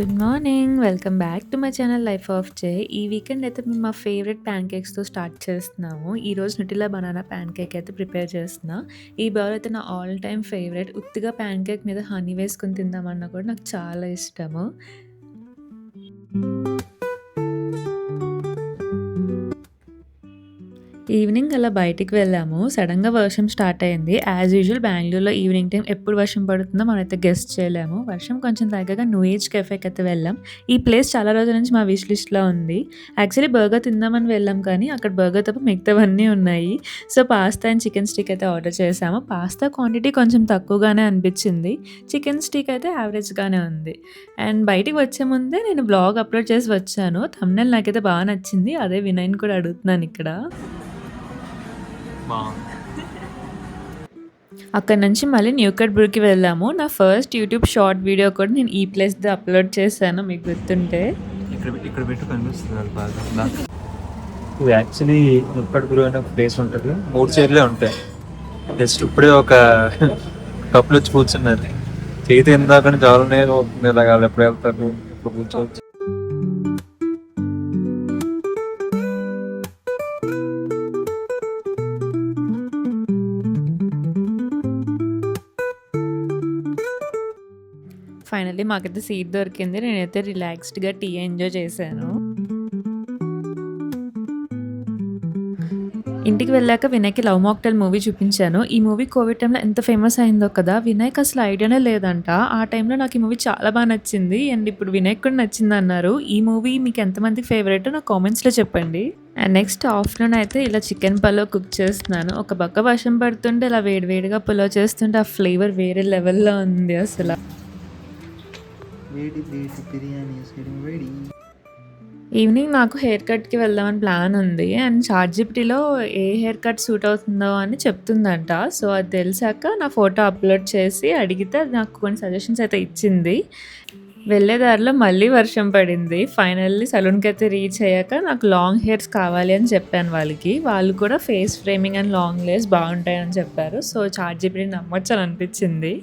Good morning. Welcome back to my channel life of J. ఈ weekend అయితే మేము మా ఫేవరెట్ ప్యాన్ కేక్స్‌తో స్టార్ట్ చేస్తున్నాము. ఈరోజు న్యూటెల్లా బనానా ప్యాన్ కేక్ అయితే ప్రిపేర్ చేస్తున్నా. ఈ బౌల్ అయితే నా ఆల్ టైమ్ ఫేవరెట్. ఉత్తిగా ప్యాన్ కేక్ మీద హనీ వేసుకొని తిందామన్నా కూడా నాకు చాలా ఇష్టము. ఈవినింగ్ అలా బయటికి వెళ్ళాము. సడెన్‌గా వర్షం స్టార్ట్ అయింది. యాజ్ యూజువల్ బెంగుళూరులో ఈవినింగ్ టైమ్ ఎప్పుడు వర్షం పడుతుందో మనమైతే గెస్ చేయలేము. వర్షం కొంచెం తగ్గగా న్యూ ఏజ్ కెఫేకి అయితే వెళ్ళాం. ఈ ప్లేస్ చాలా రోజుల నుంచి మా విష్ లిస్ట్‌లో ఉంది. యాక్చువల్లీ బర్గర్ తిందామని వెళ్ళాం కానీ అక్కడ బర్గర్ తప్ప మిగతావన్నీ ఉన్నాయి. So pasta and chicken stick అయితే ఆర్డర్ చేసాము. పాస్తా క్వాంటిటీ కొంచెం తక్కువగానే అనిపించింది. చికెన్ స్టిక్ అయితే యావరేజ్‌గానే ఉంది. అండ్ బయటికి వచ్చే ముందే నేను వ్లాగ్ అప్లోడ్ చేసి వచ్చాను. థంబ్‌నెయిల్ నాకైతే బాగా నచ్చింది. అదే వినయ్‌ని కూడా అడుగుతున్నాను ఇక్కడ. అక్కడి నుంచి మళ్ళీ న్యూ కట్ బ్రూకి వెళ్ళాము. నా ఫస్ట్ యూట్యూబ్ షార్ట్ వీడియో కూడా నేను ఈ ప్లేస్‌ది అప్లోడ్ చేశాను మీకు గుర్తుంటే. ఇక్కడ పెట్టు కనిపిస్తుంది అది బాగా. ఇది యాక్చువల్లీ న్యూకట్ బ్రూ అనే ఒక ప్లేస్ ఉంటుంది. 3 చైర్లే ఉంటాయి. జస్ట్ ఇప్పుడే ఒక కప్పులు వచ్చి కూర్చున్నారు. చేతి ఇందాకని జాలనే ఇలాగాలి ఎప్పుడు వెళ్తారు ఎప్పుడు కూర్చోవచ్చు. ఫైనల్లీ మాకైతే సీట్ దొరికింది. నేనైతే రిలాక్స్డ్‌గా టీ ఎంజాయ్ చేశాను. ఇంటికి వెళ్ళాక వినయ్‌కి లవ్ మాక్టైల్ మూవీ చూపించాను. ఈ మూవీ కోవిడ్ టైంలో ఎంత ఫేమస్ అయిందో కదా! వినయ్‌కి అసలు ఐడియానే లేదంట. ఆ టైంలో నాకు ఈ మూవీ చాలా బాగా నచ్చింది. అండ్ ఇప్పుడు వినయ్‌కి కూడా నచ్చిందన్నారు. ఈ మూవీ మీకు ఎంతమందికి ఫేవరెటో నాకు కామెంట్స్‌లో చెప్పండి. అండ్ నెక్స్ట్ ఆఫ్టర్‌నూన్ అయితే ఇలా చికెన్ పలావ్ కుక్ చేస్తున్నాను. ఒక పక్క వర్షం పడుతుంటే ఇలా వేడి వేడిగా పులావ్ చేస్తుంటే ఆ ఫ్లేవర్ వేరే లెవెల్‌లో ఉంది అసల. ఈవినింగ్ నాకు హెయిర్ కట్‌కి వెళ్దామని ప్లాన్ ఉంది. అండ్ చాట్‌జిపిటీలో ఏ హెయిర్ కట్ సూట్ అవుతుందో అని చెప్తుందంట. సో, అది తెలిసాక నా ఫోటో అప్‌లోడ్ చేసి అడిగితే అది నాకు కొన్ని సజెషన్స్ అయితే ఇచ్చింది. వెళ్ళే దారిలో మళ్ళీ వర్షం పడింది. ఫైనల్లీ సలూన్‌కైతే రీచ్ అయ్యాక నాకు లాంగ్ హెయిర్స్ కావాలి అని చెప్పాను వాళ్ళకి. వాళ్ళు కూడా face framing and long hairs బాగుంటాయని చెప్పారు. సో, చాట్‌జిపిటీని నమ్మొచ్చని అనిపించింది.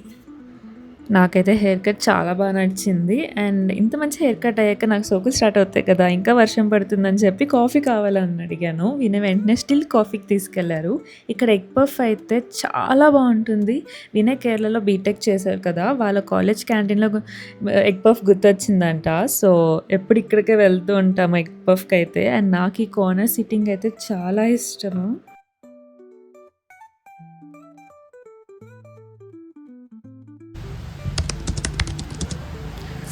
నాకైతే హెయిర్ కట్ చాలా బాగా నచ్చింది. అండ్ ఇంత మంచి హెయిర్ కట్ అయ్యాక నాకు సోకులు స్టార్ట్ అవుతాయి కదా! ఇంకా వర్షం పడుతుందని చెప్పి కాఫీ కావాలని అడిగాను. వినయ్ వెంటనే స్టిల్ కాఫీకి తీసుకెళ్లారు. ఇక్కడ ఎగ్ పఫ్ అయితే చాలా బావుంటుంది. వినయ్ కేరళలో బీటెక్ చేశారు కదా! వాళ్ళ కాలేజ్ క్యాంటీన్‌లో ఎగ్ పఫ్ గుర్తొచ్చిందంట. సో, ఎప్పుడు ఇక్కడికే వెళ్తూ ఉంటాము ఎగ్ పఫ్‌కైతే. అండ్ నాకు ఈ కార్నర్ సిట్టింగ్ అయితే చాలా ఇష్టము.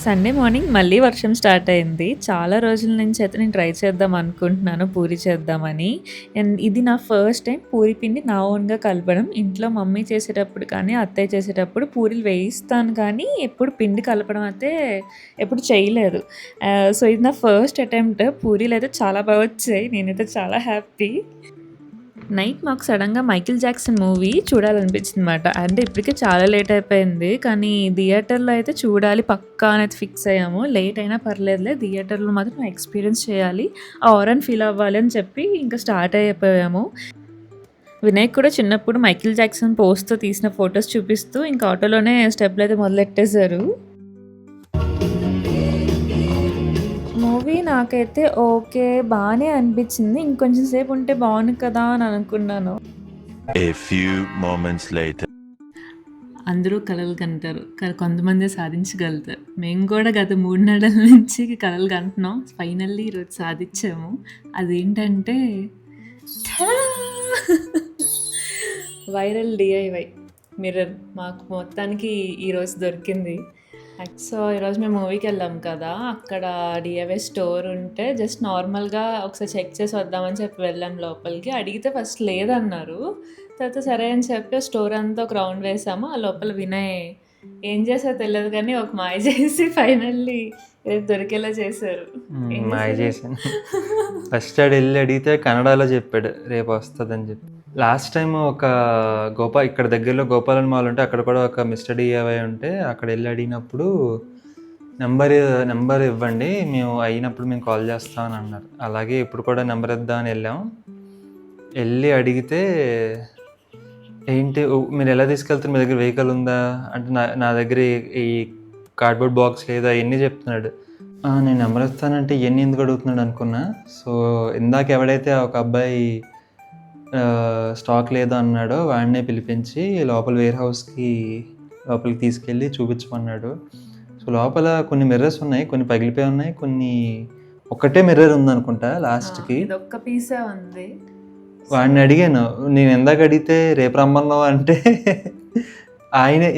సండే మార్నింగ్ మళ్ళీ వర్షం స్టార్ట్ అయింది. చాలా రోజుల నుంచి అయితే నేను ట్రై చేద్దాం అనుకుంటున్నాను పూరి చేద్దామని. అండ్ ఇది నా ఫస్ట్ టైం పూరి పిండి నా ఓన్‌గా కలపడం. ఇంట్లో మమ్మీ చేసేటప్పుడు కానీ, అత్తయ్య చేసేటప్పుడు పూరీలు వేయిస్తాను కానీ, ఎప్పుడు పిండి కలపడం అయితే ఎప్పుడు చేయలేదు. సో, ఇది నా ఫస్ట్ అటెంప్ట్. పూరీలయితే చాలా బాగా వచ్చాయి. నేనైతే చాలా హ్యాపీ. నైట్ మాకు సడన్‌గా 'మైకేల్ జాక్సన్' మూవీ చూడాలనిపించిందన్నమాట. అంటే ఇప్పటికే చాలా లేట్ అయిపోయింది. కానీ థియేటర్‌లో అయితే చూడాలి పక్కా అనేది ఫిక్స్ అయ్యాము. లేట్ అయినా పర్లేదులే థియేటర్‌లో మాత్రం ఎక్స్‌పీరియన్స్ చేయాలి. ఆ ఆరాని ఫీల్ అవ్వాలి అని చెప్పి ఇంకా స్టార్ట్ అయిపోయాము. వినయ్ కూడా చిన్నప్పుడు 'మైకేల్ జాక్సన్' పోస్‌తో తీసిన ఫోటోస్ చూపిస్తూ ఇంకా ఆటోలోనే స్టెప్పులయితే మొదలెట్టేశారు. మూవీ నాకైతే ఓకే. బానే అనిపించింది. ఇంకొంచెం సేపు ఉంటే బావుండు కదా అని అనుకున్నాను. A few moments later. అందరూ కలలు కంటారు. కొంతమందే సాధించగలుగుతారు. మేము కూడా గత 3 నెలల నుంచి కలలు కంటున్నాం. ఫైనల్లీ ఈరోజు సాధించాము. అదేంటంటే వైరల్ డీఐవై మిర్రర్ మాకు మొత్తానికి ఈరోజు దొరికింది. సో, ఈరోజు మేము మూవీకెళ్ళాం కదా! అక్కడ డీఐవై స్టోర్ ఉంటే జస్ట్ నార్మల్‌గా ఒకసారి చెక్ చేసి వద్దామని చెప్పి వెళ్ళాం లోపలికి. అడిగితే ఫస్ట్ లేదన్నారు. తర్వాత సరే అని చెప్పి స్టోర్ అంతా ఒక రౌండ్ వేసాము. ఆ లోపల వినయ్ ఏం చేశారో తెలీదు కానీ ఒక మాయ చేసి ఫైనల్లీ రేపు దొరికేలా చేశారు. ఏం మాయ చేశారు? చేశాను. ఫస్ట్ ఆడు వెళ్ళి అడిగితే కన్నడలో చెప్పాడు రేపు వస్తుందని చెప్పి. లాస్ట్ టైం ఒక ఇక్కడ దగ్గరలో గోపాలన్ మాల్ ఉంటే అక్కడ కూడా ఒక మిస్టర్ డిఐవై ఉంటే అక్కడ వెళ్ళి అడిగినప్పుడు నెంబర్ ఇవ్వండి మేము అయినప్పుడు మేము కాల్ చేస్తామని అన్నారు. అలాగే ఇప్పుడు కూడా నెంబర్ ఇద్దామని వెళ్ళాం. వెళ్ళి అడిగితే ఏంటి మీరు ఎలా తీసుకెళ్తారు, మీ దగ్గర వెహికల్ ఉందా అంటే నా దగ్గర ఈ కార్డ్బోర్డ్ బాక్స్ లేదా అవన్నీ చెప్తున్నాడు. నేను నెంబర్ ఇస్తానంటే ఇవన్నీ ఎందుకు అడుగుతున్నాడు అనుకున్నా. సో ఇందాక ఎవడైతే ఒక అబ్బాయి స్టాక్ లేదు అన్నాడో వాడినే పిలిపించి లోపల వేర్ హౌస్కి లోపలికి తీసుకెళ్ళి చూపించమన్నాడు. సో లోపల కొన్ని మిర్రర్స్ ఉన్నాయి, కొన్ని పగిలిపోయి ఉన్నాయి, కొన్ని ఒక్కటే మిర్రర్ ఉందనుకుంటా లాస్ట్కి. ఒక్క పీసే ఉంది. వాడిని అడిగాను, నేను ఎందాక అడిగితే రేపు రమ్మన్నావు అంటే ఆయనే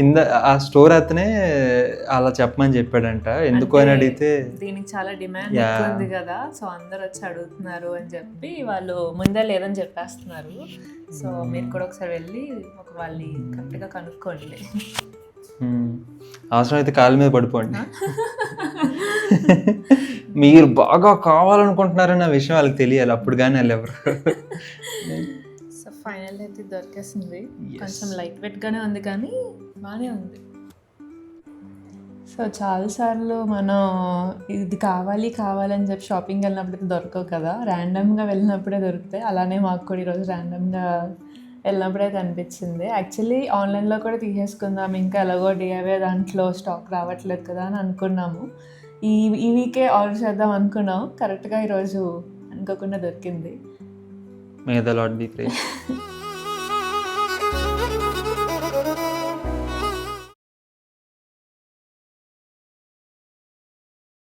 ఆ స్టోర్ అతనే అలా చెప్పమని చెప్పాడంట. ఎందుకు అని అడిగితే దీనికి చాలా డిమాండ్ ఉంది కదా, సో అందరు వచ్చి అడుగుతున్నారు అని చెప్పి వాళ్ళు ముందే లేదని చెప్పేస్తున్నారు. సో మీరు కూడా ఒకసారి వెళ్ళి ఒక వాళ్ళని కరెక్ట్గా కనుక్కోండి. అవసరం అయితే కాళ్ళ మీద పడిపోండి. మీరు బాగా కావాలనుకుంటున్నారన్న విషయం వాళ్ళకి తెలియాలి, అప్పుడు కానీ వాళ్ళు ఎవరు. సో ఫైనల్ అయితే దొరికేసింది. కొంచెం లైట్ వెయిట్గానే ఉంది కానీ బాగానే ఉంది. సో చాలాసార్లు మనం ఇది కావాలని చెప్పి షాపింగ్ వెళ్ళినప్పుడు దొరకవు కదా, ర్యాండమ్గా వెళ్ళినప్పుడే దొరుకుతాయి. అలానే మాకు కూడా ఈరోజు ర్యాండమ్గా వెళ్ళినప్పుడే కనిపించింది. యాక్చువల్లీ ఆన్లైన్లో కూడా తీసేసుకుందాం, ఇంకా ఎలాగో డిఐవై దాంట్లో స్టాక్ రావట్లేదు కదా అని అనుకున్నాము. ఈ వీకే ఆర్డర్ చేద్దాం అనుకున్నాం. కరెక్ట్గా ఈరోజు అనుకోకుండా దొరికింది. May the Lord be praised.